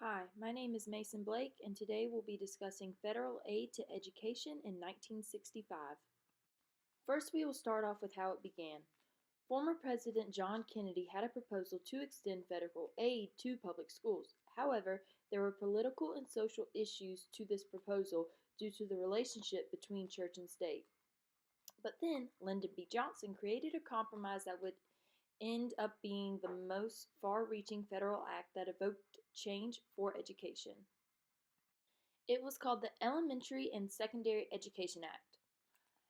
Hi, my name is Mason Blake, and today we'll be discussing federal aid to education in 1965. First, we will start off with how it began. Former President John Kennedy had a proposal to extend federal aid to public schools. However, there were political and social issues to this proposal due to the relationship between church and state. But then, Lyndon B. Johnson created a compromise that would end up being the most far reaching federal act that evoked change for education. It was called the Elementary and Secondary Education Act.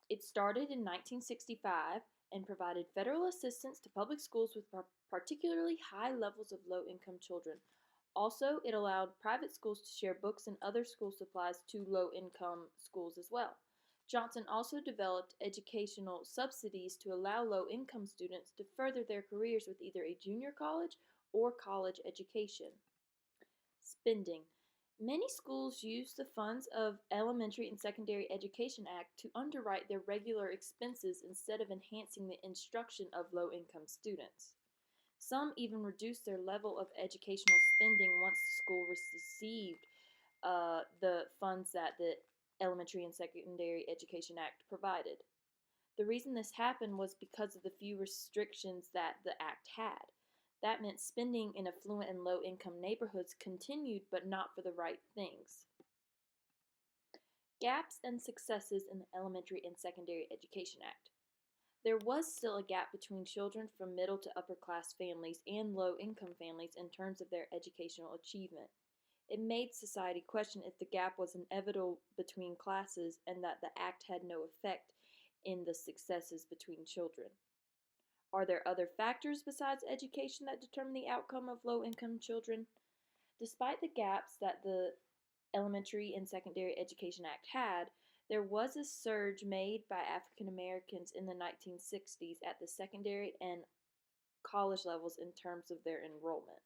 It started in 1965 and provided federal assistance to public schools with particularly high levels of low income children. Also, it allowed private schools to share books and other school supplies to low income schools as well. Johnson also developed educational subsidies to allow low income students to further their careers with either a junior college or college education. Spending. Many schools use the funds of Elementary and Secondary Education Act to underwrite their regular expenses instead of enhancing the instruction of low-income students. Some even reduce their level of educational spending once the school received the funds that the Elementary and Secondary Education Act provided. The reason this happened was because of the few restrictions that the act had. That meant spending in affluent and low income neighborhoods continued, but not for the right things. Gaps and successes in the Elementary and Secondary Education Act. There was still a gap between children from middle to upper class families and low income families in terms of their educational achievement. It made society question if the gap was inevitable between classes and that the act had no effect in the successes between children. Are there other factors besides education that determine the outcome of low income children? Despite the gaps that the Elementary and Secondary Education Act had, there was a surge made by African Americans in the 1960s at the secondary and college levels in terms of their enrollment.